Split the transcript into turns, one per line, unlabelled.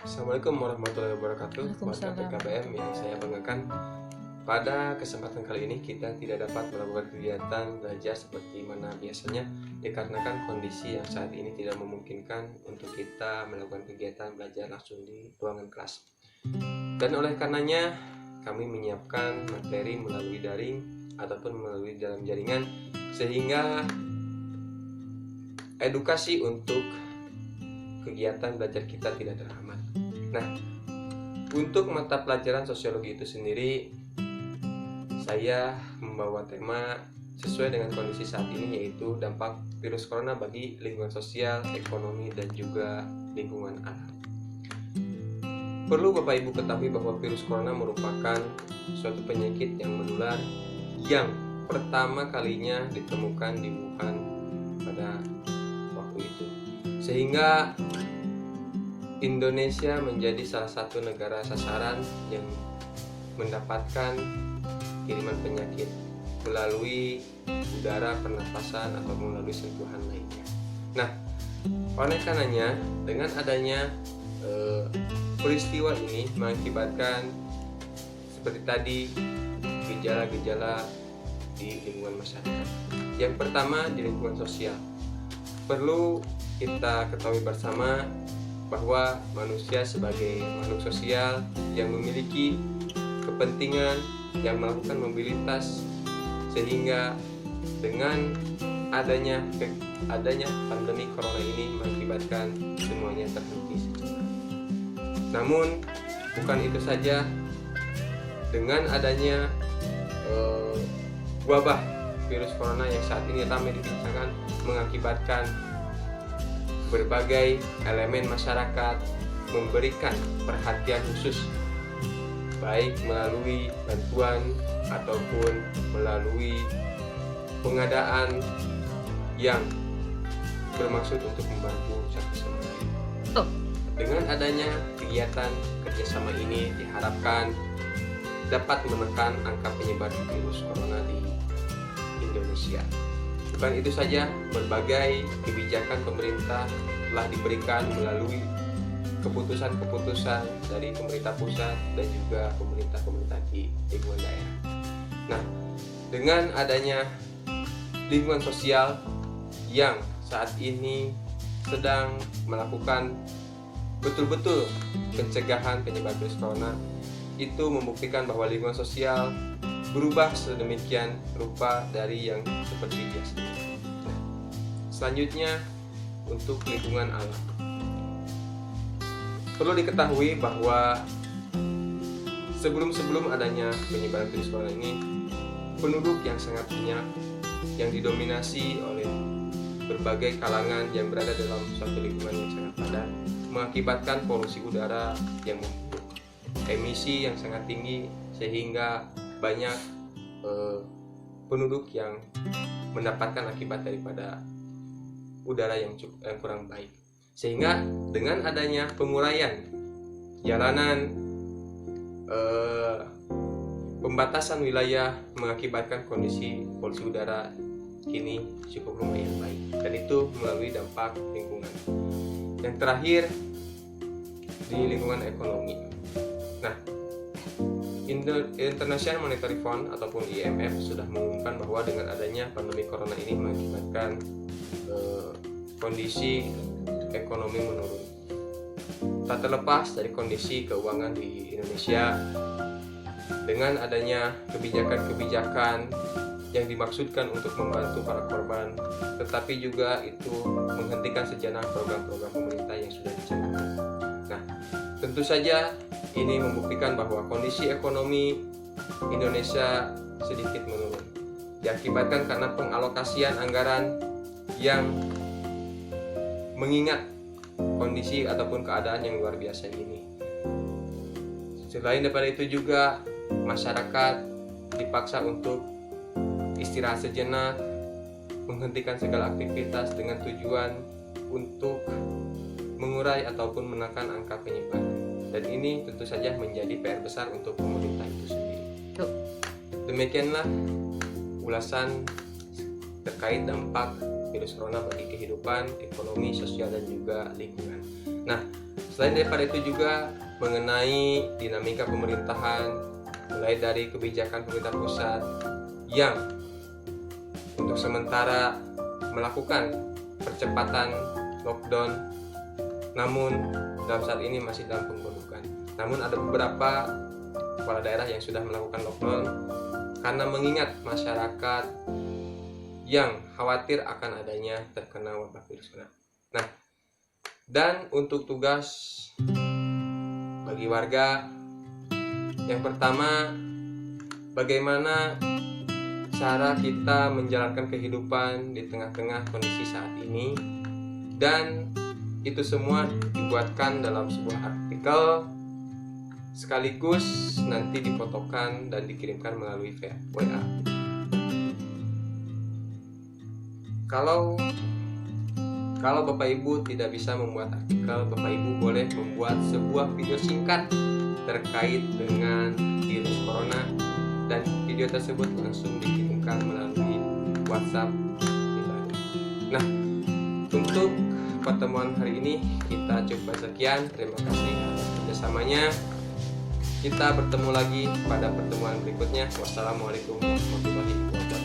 Assalamualaikum warahmatullahi wabarakatuh. Warga
Waalaikumsalam.
PKBM yang saya banggakan, pada kesempatan kali ini kita tidak dapat melakukan kegiatan belajar seperti mana biasanya dikarenakan kondisi yang saat ini tidak memungkinkan untuk kita melakukan kegiatan belajar langsung di ruangan kelas. Dan oleh karenanya kami menyiapkan materi melalui daring ataupun melalui dalam jaringan sehingga edukasi untuk kegiatan belajar kita tidak terhambat. Nah, untuk mata pelajaran sosiologi itu sendiri, saya membawa tema sesuai dengan kondisi saat ini, yaitu dampak virus corona bagi lingkungan sosial, ekonomi, dan juga lingkungan alam. Perlu Bapak Ibu ketahui bahwa virus corona merupakan suatu penyakit yang menular yang pertama kalinya ditemukan di Wuhan pada waktu itu. Sehingga Indonesia menjadi salah satu negara sasaran yang mendapatkan kiriman penyakit melalui udara, pernapasan, atau melalui sentuhan lainnya. Nah, oleh karenanya dengan adanya peristiwa ini mengakibatkan seperti tadi gejala-gejala di lingkungan masyarakat. Yang pertama di lingkungan sosial. Perlu kita ketahui bersama bahwa manusia sebagai makhluk sosial yang memiliki kepentingan, yang melakukan mobilitas, sehingga dengan adanya pandemi corona ini mengakibatkan semuanya terhenti sejenak. Namun bukan itu saja, dengan adanya wabah virus corona yang saat ini ramai dibincangkan mengakibatkan berbagai elemen masyarakat memberikan perhatian khusus, baik melalui bantuan ataupun melalui pengadaan yang bermaksud untuk membantu satu sama lain. Dengan adanya kegiatan kerjasama ini diharapkan dapat menekan angka penyebaran virus corona di Indonesia. Bukan itu saja, berbagai kebijakan pemerintah telah diberikan melalui keputusan-keputusan dari pemerintah pusat dan juga pemerintah di lingkungan daerah. Nah, dengan adanya lingkungan sosial yang saat ini sedang melakukan betul-betul pencegahan penyebaran virus corona, itu membuktikan bahwa lingkungan sosial berubah sedemikian rupa dari yang seperti biasa. Nah, selanjutnya untuk lingkungan alam. Perlu diketahui bahwa sebelum adanya penyebaran virus corona ini, penduduk yang sangat banyak yang didominasi oleh berbagai kalangan yang berada dalam suatu lingkungan yang sangat padat mengakibatkan polusi udara yang memburuk, emisi yang sangat tinggi, sehingga banyak penduduk yang mendapatkan akibat daripada udara yang kurang baik. Sehingga dengan adanya penguraian jalanan, pembatasan wilayah mengakibatkan kondisi polusi udara kini cukup lumayan baik, dan itu melalui dampak lingkungan. Yang terakhir di lingkungan ekonomi. Nah, International Monetary Fund ataupun IMF sudah mengumumkan bahwa dengan adanya pandemi corona ini mengakibatkan kondisi ekonomi menurun. Tak terlepas dari kondisi keuangan di Indonesia, dengan adanya kebijakan-kebijakan yang dimaksudkan untuk membantu para korban, tetapi juga itu menghentikan sejenak program-program pemerintah yang sudah dicanangkan. Nah, tentu saja ini membuktikan bahwa kondisi ekonomi Indonesia sedikit menurun, diakibatkan karena pengalokasian anggaran yang mengingat kondisi ataupun keadaan yang luar biasa ini. Selain daripada itu juga, masyarakat dipaksa untuk istirahat sejenak, menghentikan segala aktivitas dengan tujuan untuk mengurai ataupun menekan angka penyebaran. Dan ini tentu saja menjadi PR besar untuk pemerintah itu sendiri. Demikianlah ulasan terkait dampak virus corona bagi kehidupan, ekonomi, sosial, dan juga lingkungan. Nah, Selain daripada itu juga mengenai dinamika pemerintahan, mulai dari kebijakan pemerintah pusat yang untuk sementara melakukan percepatan lockdown, namun dalam saat ini masih dalam pemberlakuan. Namun ada beberapa kepala daerah yang sudah melakukan lockdown karena mengingat masyarakat yang khawatir akan adanya terkena wabah virus corona. Nah, dan untuk tugas bagi warga, yang pertama, bagaimana cara kita menjalankan kehidupan di tengah-tengah kondisi saat ini, dan itu semua dibuatkan dalam sebuah artikel sekaligus nanti difotokan dan dikirimkan melalui WA. Kalau Bapak Ibu tidak bisa membuat artikel, Bapak Ibu boleh membuat sebuah video singkat terkait dengan virus corona, dan video tersebut langsung dikirimkan melalui WhatsApp pribadi. Nah, untuk pertemuan hari ini kita coba sekian. Terima kasih atas kerjasamanya. Kita bertemu lagi pada pertemuan berikutnya. Wassalamualaikum warahmatullahi wabarakatuh.